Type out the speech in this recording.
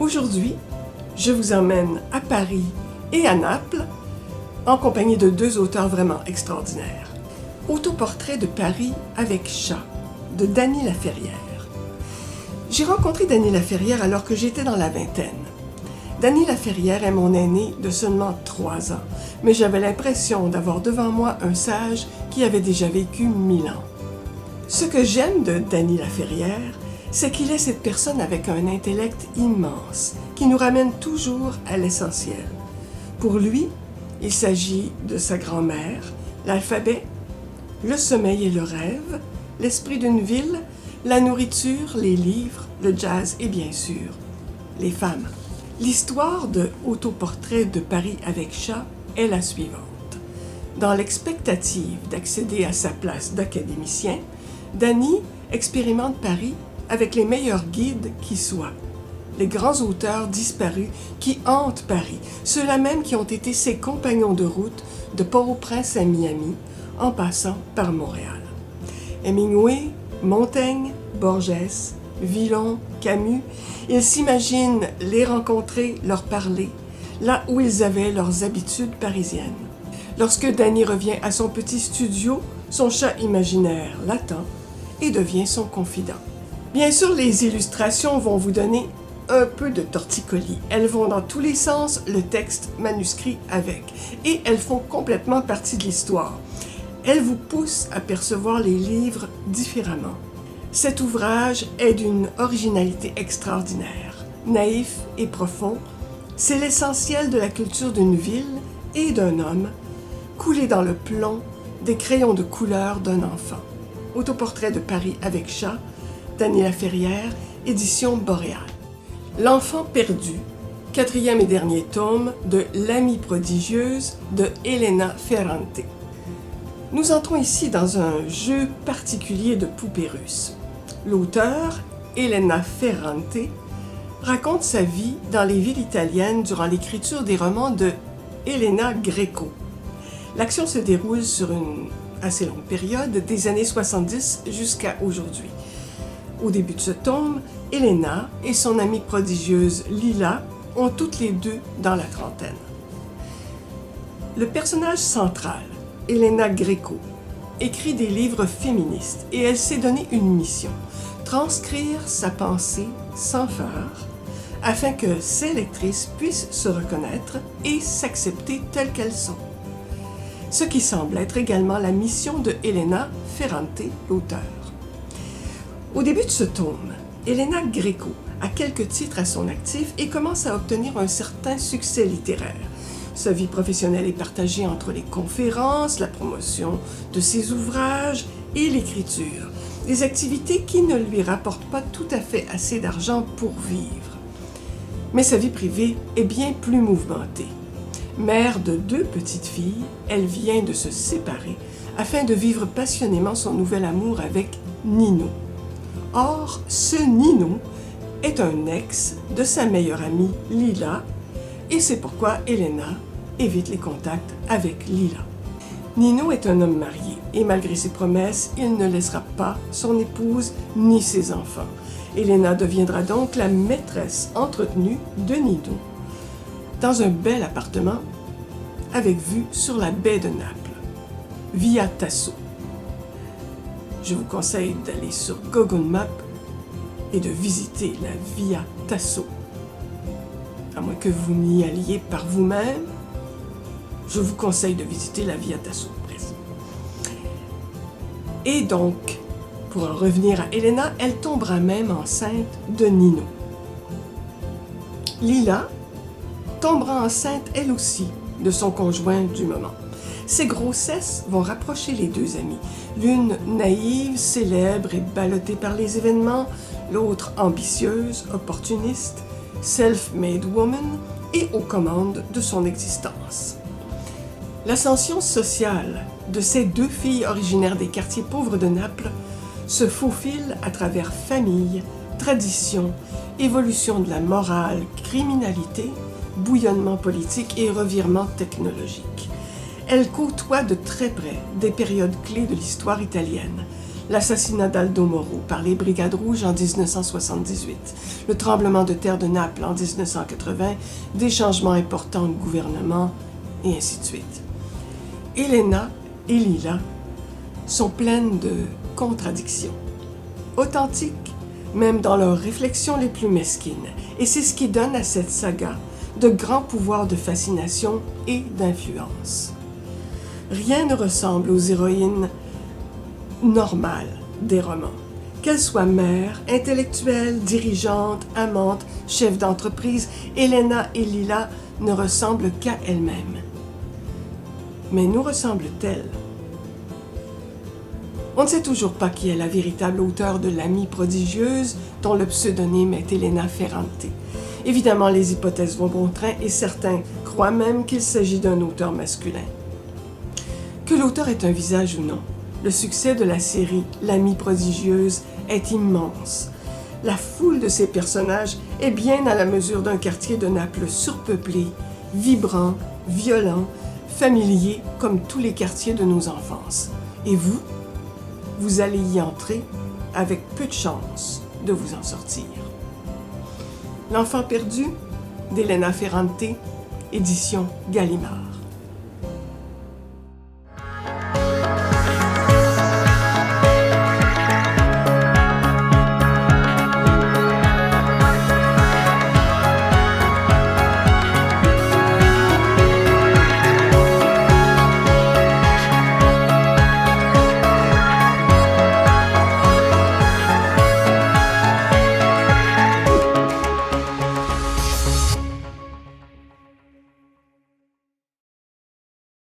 Aujourd'hui, je vous emmène à Paris et à Naples en compagnie de deux auteurs vraiment extraordinaires. Autoportrait de Paris avec chat de Dany Laferrière. J'ai rencontré Dany Laferrière alors que j'étais dans la vingtaine. Dany Laferrière est mon aîné de seulement 3 ans, mais j'avais l'impression d'avoir devant moi un sage qui avait déjà vécu 1000 ans. Ce que j'aime de Dany Laferrière, c'est qu'il est cette personne avec un intellect immense, qui nous ramène toujours à l'essentiel. Pour lui, il s'agit de sa grand-mère, l'alphabet, le sommeil et le rêve, l'esprit d'une ville, la nourriture, les livres, le jazz et bien sûr, les femmes. L'histoire de Autoportrait de Paris avec chat est la suivante. Dans l'expectative d'accéder à sa place d'académicien, Dany expérimente Paris avec les meilleurs guides qui soient. Les grands auteurs disparus qui hantent Paris, ceux-là même qui ont été ses compagnons de route de Port-au-Prince à Miami, en passant par Montréal. Hemingway, Montaigne, Borges, Villon, Camus, il s'imagine les rencontrer, leur parler, là où ils avaient leurs habitudes parisiennes. Lorsque Dany revient à son petit studio, son chat imaginaire l'attend et devient son confident. Bien sûr, les illustrations vont vous donner un peu de torticolis. Elles vont dans tous les sens, le texte manuscrit avec. Et elles font complètement partie de l'histoire. Elles vous poussent à percevoir les livres différemment. Cet ouvrage est d'une originalité extraordinaire. Naïf et profond, c'est l'essentiel de la culture d'une ville et d'un homme, coulé dans le plomb des crayons de couleur d'un enfant. Autoportrait de Paris avec chat, Dany Laferrière, édition Boréal. L'enfant perdu, 4e et dernier tome de L'amie prodigieuse de Elena Ferrante. Nous entrons ici dans un jeu particulier de poupées russes. L'auteur, Elena Ferrante, raconte sa vie dans les villes italiennes durant l'écriture des romans de Elena Greco. L'action se déroule sur une assez longue période, des années 70 jusqu'à aujourd'hui. Au début de ce tome, Elena et son amie prodigieuse Lila ont toutes les deux dans la trentaine. Le personnage central, Elena Greco, écrit des livres féministes et elle s'est donné une mission, transcrire sa pensée sans phare, afin que ses lectrices puissent se reconnaître et s'accepter telles qu'elles sont. Ce qui semble être également la mission de Elena Ferrante, l'auteur. Au début de ce tome, Elena Greco a quelques titres à son actif et commence à obtenir un certain succès littéraire. Sa vie professionnelle est partagée entre les conférences, la promotion de ses ouvrages et l'écriture, des activités qui ne lui rapportent pas tout à fait assez d'argent pour vivre. Mais sa vie privée est bien plus mouvementée. Mère de 2 petites filles, elle vient de se séparer afin de vivre passionnément son nouvel amour avec Nino. Or, ce Nino est un ex de sa meilleure amie Lila, et c'est pourquoi Elena évite les contacts avec Lila. Nino est un homme marié, et malgré ses promesses, il ne laissera pas son épouse ni ses enfants. Elena deviendra donc la maîtresse entretenue de Nino, dans un bel appartement avec vue sur la baie de Naples, Via Tasso. Je vous conseille d'aller sur Google Maps et de visiter la Via Tasso. À moins que vous n'y alliez par vous-même, je vous conseille de visiter la Via Tasso. Et donc, pour en revenir à Elena, elle tombera même enceinte de Nino. Lila tombera enceinte elle aussi de son conjoint du moment. Ces grossesses vont rapprocher les deux amies, l'une naïve, célèbre et ballottée par les événements, l'autre ambitieuse, opportuniste, self-made woman et aux commandes de son existence. L'ascension sociale de ces 2 filles originaires des quartiers pauvres de Naples se faufile à travers famille, tradition, évolution de la morale, criminalité, bouillonnement politique et revirement technologique. Elle côtoie de très près des périodes clés de l'histoire italienne, l'assassinat d'Aldo Moro par les Brigades Rouges en 1978, le tremblement de terre de Naples en 1980, des changements importants de gouvernement, et ainsi de suite. Elena et Lila sont pleines de contradictions, authentiques même dans leurs réflexions les plus mesquines, et c'est ce qui donne à cette saga de grands pouvoirs de fascination et d'influence. Rien ne ressemble aux héroïnes normales des romans. Qu'elles soient mères, intellectuelles, dirigeantes, amantes, chefs d'entreprise, Elena et Lila ne ressemblent qu'à elles-mêmes. Mais nous ressemblent-elles? On ne sait toujours pas qui est la véritable auteure de L'Amie prodigieuse, dont le pseudonyme est Elena Ferrante. Évidemment, les hypothèses vont bon train et certains croient même qu'il s'agit d'un auteur masculin. Que l'auteur ait un visage ou non, le succès de la série L'Amie prodigieuse est immense. La foule de ces personnages est bien à la mesure d'un quartier de Naples surpeuplé, vibrant, violent, familier comme tous les quartiers de nos enfances. Et vous allez y entrer avec peu de chance de vous en sortir. L'enfant perdu d'Elena Ferrante, édition Gallimard.